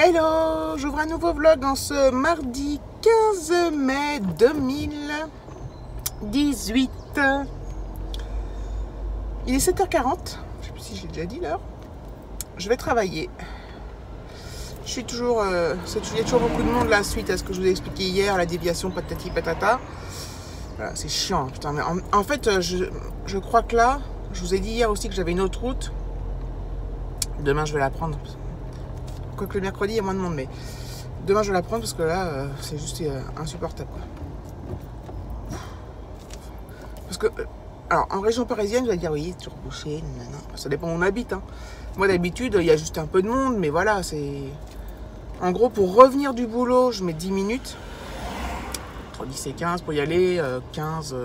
Hello, j'ouvre un nouveau vlog en ce mardi 15 mai 2018. Il est 7h40, je sais plus si j'ai déjà dit l'heure. Je vais travailler. Je suis toujours, il y a toujours beaucoup de monde là suite à ce que je vous ai expliqué hier, la déviation patati patata. Voilà, c'est chiant, putain. Mais en fait, je crois que là, je vous ai dit hier aussi que j'avais une autre route. Demain, je vais la prendre. Quoique le mercredi, il y a moins de monde, mais demain, je vais la prendre parce que là, c'est juste insupportable, quoi. Parce que, alors, en région parisienne, je vais dire, oui, c'est toujours bouché, nanana. Ça dépend où on habite, hein. Moi, d'habitude, il y a juste un peu de monde, mais voilà, c'est... En gros, pour revenir du boulot, je mets 10 minutes. Entre 10 et 15 pour y aller, 15,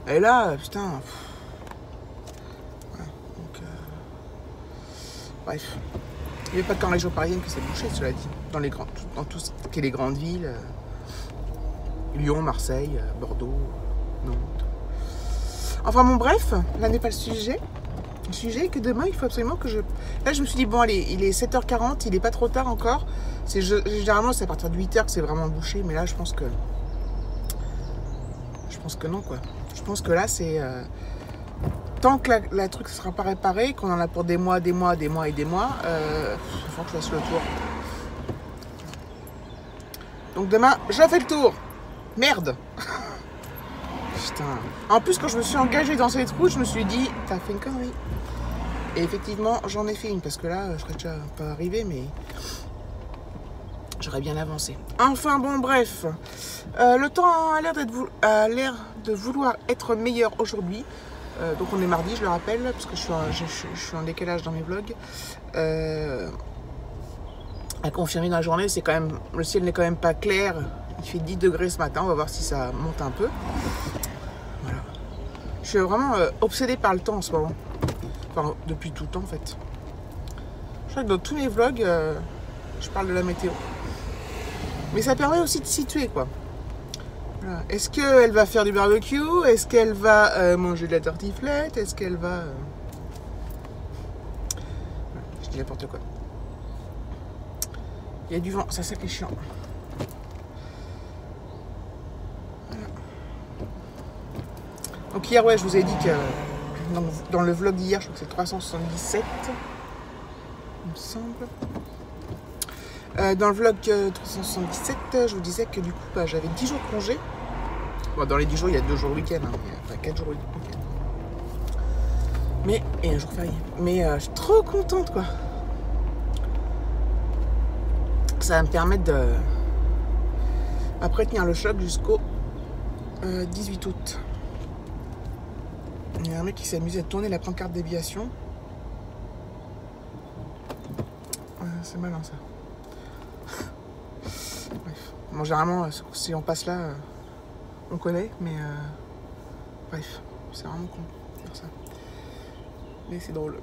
20. Et là, putain... Ouais, donc, bref. Il n'y a pas qu'en région parisienne que c'est bouché, cela dit. Dans tout ce qui est les grandes villes. Lyon, Marseille, Bordeaux, Nantes. Enfin bon, bref, là n'est pas le sujet. Le sujet est que demain, il faut absolument que je... Là, je me suis dit, bon, allez, il est 7h40, il n'est pas trop tard encore. Généralement, c'est à partir de 8h que c'est vraiment bouché, mais là, je pense que non, quoi. Je pense que là, c'est... Tant que la truc ne sera pas réparé, qu'on en a pour des mois, il faut que je fasse le tour. Donc demain, je fais le tour. Merde. Putain. En plus, quand je me suis engagée dans cette route, je me suis dit, t'as fait une connerie. Et effectivement, j'en ai fait une, parce que là, je serais déjà pas arrivée, mais j'aurais bien avancé. Enfin, bon, bref. Le temps a l'air de vouloir être meilleur aujourd'hui. Donc on est mardi, je le rappelle, parce que je suis en décalage dans mes vlogs. À confirmer dans la journée, c'est quand même, le ciel n'est quand même pas clair. Il fait 10 degrés ce matin, on va voir si ça monte un peu. Voilà. Je suis vraiment obsédée par le temps en ce moment. Enfin, depuis tout le temps en fait. Je crois que dans tous mes vlogs, je parle de la météo. Mais ça permet aussi de situer, quoi. Voilà. Est-ce qu'elle va faire du barbecue? Est-ce qu'elle va manger de la tartiflette? Est-ce qu'elle va... Je dis n'importe quoi. Il y a du vent, ça c'est chiant. Voilà. Donc hier, ouais, je vous ai dit que dans le vlog d'hier, je crois que c'est 377, il me semble. Dans le vlog 377, je vous disais que du coup, j'avais 10 jours de congé. Bon, dans les 10 jours, il y a 2 jours le week-end, hein, enfin 4 jours le week-end. Mais, et un jour férié. Mais je suis trop contente, quoi. Ça va me permettre de... Après, tenir le choc jusqu'au 18 août. Il y a un mec qui s'est amusé à tourner la pancarte déviation. C'est malin, ça. Bref. Bon, généralement, si on passe là, on connaît, mais bref, c'est vraiment con de faire ça. Mais c'est drôle.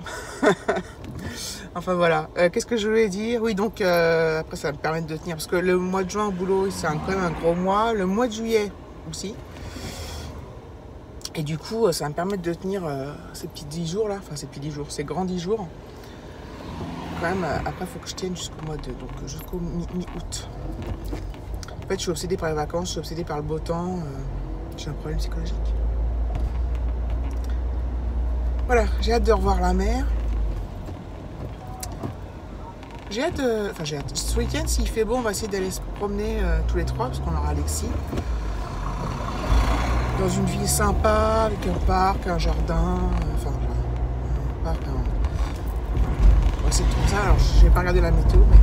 Enfin voilà. Qu'est-ce que je voulais dire? Oui, donc après, ça va me permettre de tenir. Parce que le mois de juin au boulot, c'est quand même un gros mois. Le mois de juillet aussi. Et du coup, ça va me permettre de tenir ces petits 10 jours là. Enfin, ces petits 10 jours, ces grands 10 jours. Quand même, après, il faut que je tienne jusqu'au mois de... Donc jusqu'au mi-août. En fait, je suis obsédée par les vacances, je suis obsédée par le beau temps. J'ai un problème psychologique. Voilà, j'ai hâte de revoir la mer. J'ai hâte de... Enfin, j'ai hâte. Ce week-end, s'il fait beau, on va essayer d'aller se promener tous les trois, parce qu'on aura Alexis. Dans une ville sympa, avec un parc, un jardin. Enfin, un parc, on va essayer de trouver ça. Alors, j'ai pas regardé la météo, mais...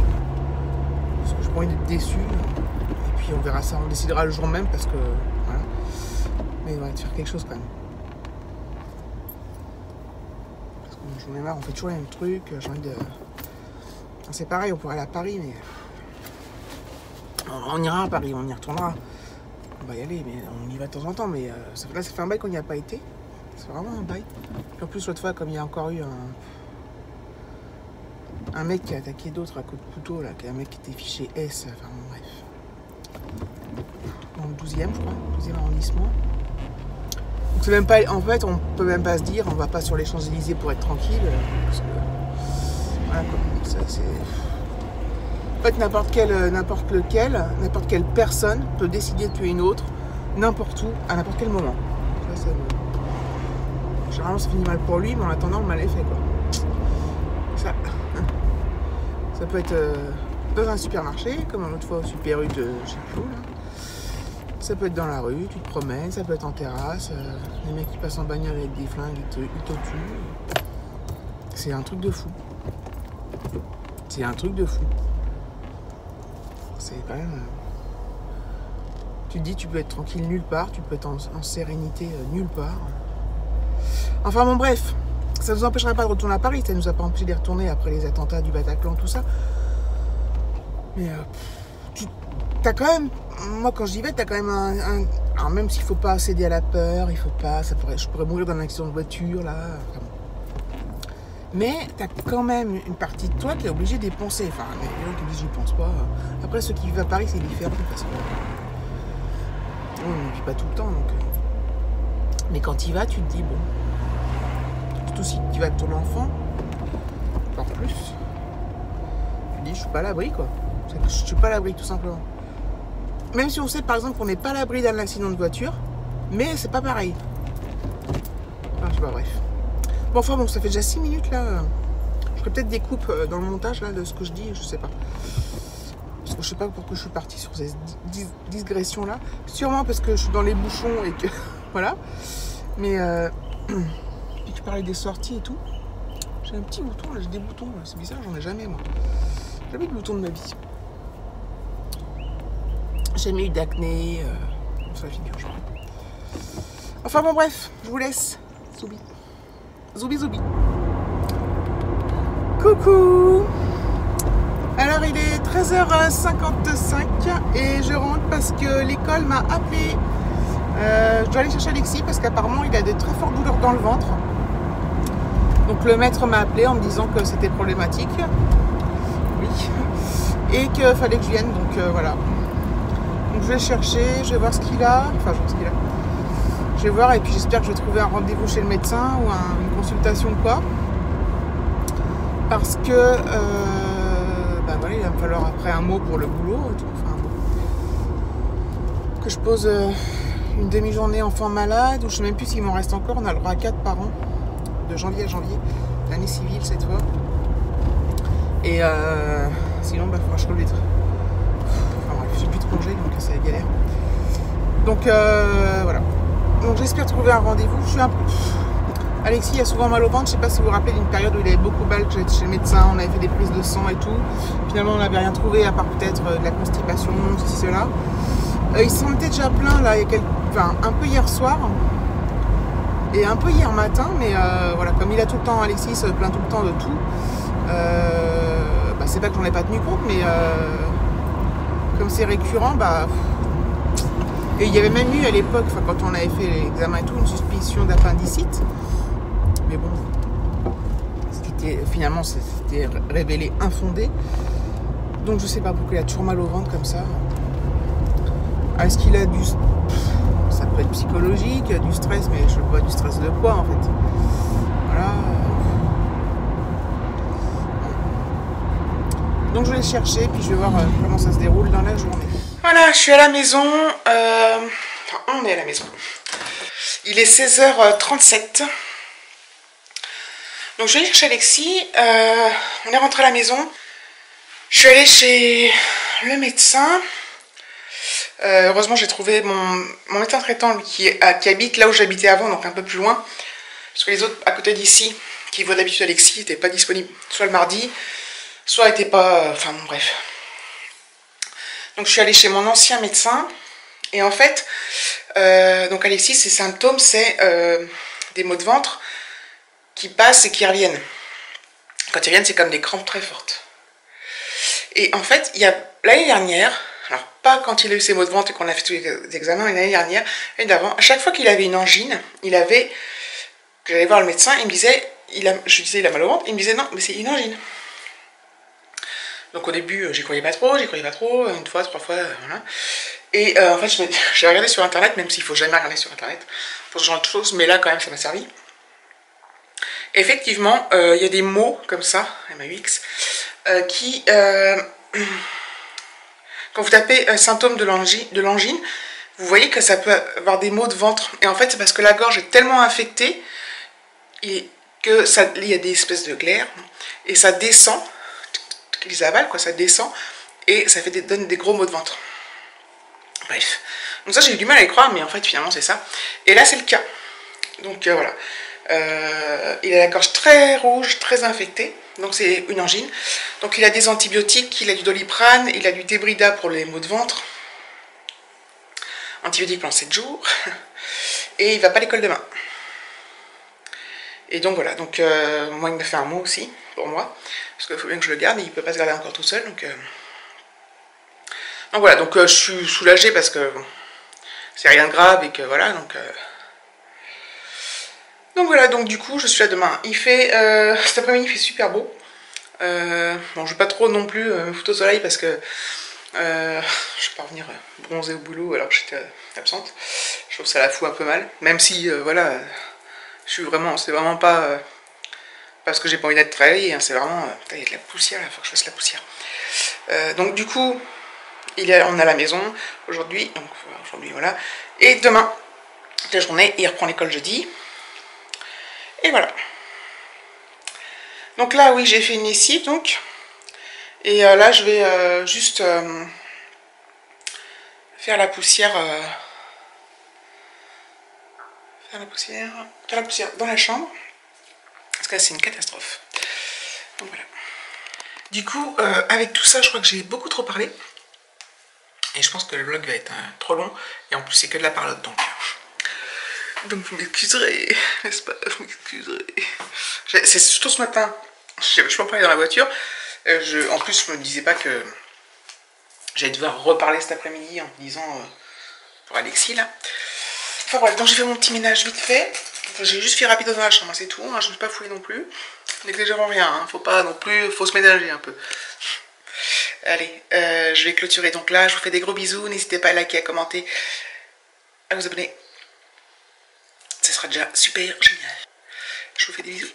Parce que je pourrais être déçu. Et puis, on verra ça. On décidera le jour même, parce que... Voilà. Mais on va faire quelque chose, quand même. J'en ai marre, on fait toujours les mêmes trucs, j'ai envie de... C'est pareil, on pourrait aller à Paris, mais... On ira à Paris, on y retournera. On va y aller, mais on y va de temps en temps, mais là, ça fait un bail qu'on n'y a pas été. C'est vraiment un bail. Puis en plus, l'autre fois, comme il y a encore eu un mec qui a attaqué d'autres à coup de couteau, là, un mec qui était fiché S, enfin bon, bref. Dans le 12e, je crois, 12e arrondissement. Donc c'est même pas, en fait, on peut même pas se dire, on va pas sur les Champs-Élysées pour être tranquille, parce que voilà quoi, ça c'est... En fait, n'importe quelle personne peut décider de tuer une autre, n'importe où, à n'importe quel moment. Ça, généralement, ça finit mal pour lui, mais en attendant, le mal est fait, quoi. Ça peut être dans un supermarché, comme l'autre fois au Super U de chez Flo, là. Ça peut être dans la rue, tu te promènes, ça peut être en terrasse, les mecs qui passent en bagnole avec des flingues, ils te tuent. C'est un truc de fou. C'est un truc de fou. C'est quand même... Tu te dis, tu peux être tranquille nulle part, tu peux être en sérénité nulle part. Enfin bon, bref, ça ne nous empêchera pas de retourner à Paris, ça ne nous a pas empêché d'y retourner après les attentats du Bataclan, tout ça. Mais t'as quand même... Moi, quand j'y vais, t'as quand même alors, même s'il faut pas céder à la peur, il faut pas... je pourrais mourir dans un accident de voiture, là... Enfin, mais t'as quand même une partie de toi qui est obligée d'y penser. Enfin, les gens qui disent j'y pense pas. Après, ceux qui vivent à Paris, c'est différent parce que on ne vit pas tout le temps. Donc... Mais quand tu y vas, tu te dis bon. Surtout si tu vas avec ton enfant, encore plus. Tu te dis je suis pas à l'abri, quoi. Je suis pas à l'abri, tout simplement. Même si on sait par exemple qu'on n'est pas à l'abri d'un accident de voiture, mais c'est pas pareil. Enfin, je sais pas, bref. Bon, enfin bon, ça fait déjà 6 minutes là. Je ferai peut-être des coupes dans le montage là de ce que je dis, je sais pas. Parce que je sais pas pourquoi je suis partie sur ces digressions là. Sûrement parce que je suis dans les bouchons et que. Voilà. Mais. Puis tu parlais des sorties et tout. J'ai un petit bouton là, j'ai des boutons là. C'est bizarre, j'en ai jamais moi. J'ai jamais eu de bouton de ma vie. J'ai jamais eu d'acné. Sur la figure, je crois. Enfin bon, bref, je vous laisse. Zoubi. Zoubi zoubi. Coucou. Alors il est 13h55 et je rentre parce que l'école m'a appelé. Je dois aller chercher Alexis parce qu'apparemment il a de très fortes douleurs dans le ventre. Donc le maître m'a appelé en me disant que c'était problématique. Oui. Et qu'il fallait que je vienne, donc voilà. Donc je vais chercher, je vais voir ce qu'il a. Enfin, je vais voir ce qu'il a. Je vais voir et puis j'espère que je vais trouver un rendez-vous chez le médecin ou une consultation ou quoi. Parce que bah voilà, il va me falloir après un mot pour le boulot. Enfin, que je pose une demi-journée enfant malade, ou je sais même plus s'il m'en reste encore. On a le droit à 4 par an, de janvier à janvier, l'année civile cette fois. Et sinon, bah, il faudra que je trouve les trucs. Enfin bref, j'ai plus de congé donc c'est la galère. Donc voilà. Donc j'espère trouver un rendez-vous. Je suis un peu... Alexis a souvent mal au ventre. Je sais pas si vous vous rappelez d'une période où il avait beaucoup mal, que j'étais chez le médecin, on avait fait des prises de sang et tout. Finalement on n'avait rien trouvé à part peut-être de la constipation, ceci, cela. Il s'en était déjà plein là, il y a enfin, un peu hier soir et un peu hier matin, mais voilà, comme il a tout le temps, Alexis se plaint tout le temps de tout. Bah, c'est pas que j'en ai pas tenu compte, mais comme c'est récurrent, bah... Et il y avait même eu à l'époque, quand on avait fait l'examen et tout, une suspicion d'appendicite. Mais bon, finalement, c'était révélé infondé. Donc je sais pas pourquoi il a toujours mal au ventre comme ça. Est-ce qu'il a du... Ça peut être psychologique, du stress, mais je vois du stress de quoi en fait. Voilà. Donc je vais le chercher, puis je vais voir comment ça se déroule dans la journée. Voilà, je suis à la maison. Enfin, on est à la maison. Il est 16h37. Donc je vais aller chercher Alexis. On est rentré à la maison. Je suis allée chez le médecin. Heureusement, j'ai trouvé mon médecin traitant lui, qui habite là où j'habitais avant, donc un peu plus loin. Parce que les autres à côté d'ici, qui voient d'habitude Alexis, n'étaient pas disponibles. Soit le mardi, soit n'étaient pas... Enfin bon, bref. Donc je suis allée chez mon ancien médecin. Et en fait, donc Alexis, ses symptômes, c'est des maux de ventre qui passent et qui reviennent. Quand ils reviennent, c'est comme des crampes très fortes. Et en fait, il y a l'année dernière, alors pas quand il a eu ses maux de ventre et qu'on a fait tous les examens, mais l'année dernière, l'année d'avant, à chaque fois qu'il avait une angine, que j'allais voir le médecin, il me disait, je lui disais il a mal au ventre, il me disait non, mais c'est une angine. Donc au début, j'y croyais pas trop, une fois, 3 fois, voilà. Et en fait, j'ai regardé sur internet, même s'il faut jamais regarder sur internet pour ce genre de choses, mais là quand même ça m'a servi. Effectivement, il y a des mots comme ça, MAUX, qui quand vous tapez symptômes de l'angine, vous voyez que ça peut avoir des maux de ventre. Et en fait, c'est parce que la gorge est tellement infectée et que il y a des espèces de glaires et ça descend, qu'ils avalent, quoi, ça descend et ça donne des gros maux de ventre. Bref. Donc ça, j'ai eu du mal à y croire, mais en fait, finalement, c'est ça. Et là, c'est le cas. Donc voilà. Il a la gorge très rouge, très infectée. Donc c'est une angine. Donc il a des antibiotiques, il a du Doliprane, il a du Débrida pour les maux de ventre. Antibiotiques pendant 7 jours. Et il va pas à l'école demain. Et donc voilà. Donc moi, il me fait un mot aussi, pour moi. Parce qu'il faut bien que je le garde, et il peut pas se garder encore tout seul. Donc voilà. Donc je suis soulagée parce que c'est rien de grave et que voilà. Donc voilà, donc du coup, je suis là demain. Il fait, cet après-midi, il fait super beau. Bon, je vais pas trop non plus me foutre au soleil parce que je vais pas revenir bronzer au boulot alors que j'étais absente. Je trouve que ça la fout un peu mal. Même si, voilà, je suis vraiment, c'est vraiment pas parce que j'ai pas envie d'être travaillée. Hein, c'est vraiment, putain, il y a de la poussière là, il faut que je fasse la poussière. Donc du coup, on est à la maison aujourd'hui, donc aujourd'hui, voilà. Et demain, la journée, il reprend l'école jeudi. Et voilà. Donc là, oui, j'ai fait une lessive, donc. Et là, je vais juste faire la poussière. Faire la poussière dans la chambre. Parce que là, c'est une catastrophe. Donc voilà. Du coup, avec tout ça, je crois que j'ai beaucoup trop parlé. Et je pense que le vlog va être trop long. Et en plus, c'est que de la parlotte, donc vous m'excuserez, n'est-ce pas? Vous m'excuserez. C'est surtout ce matin, j'ai vachement parlé dans la voiture. En plus, je me disais pas que j'allais devoir reparler cet après-midi en me disant pour Alexis là. Enfin bref, donc j'ai fait mon petit ménage vite fait. Enfin, j'ai juste fait rapide dans la chambre, c'est tout. Hein, je ne suis pas fouillée non plus. N'exagérons rien, hein, faut pas non plus, faut se ménager un peu. Allez, je vais clôturer donc là. Je vous fais des gros bisous. N'hésitez pas à liker, à commenter, à vous abonner. Ce sera déjà super génial. Je vous fais des bisous.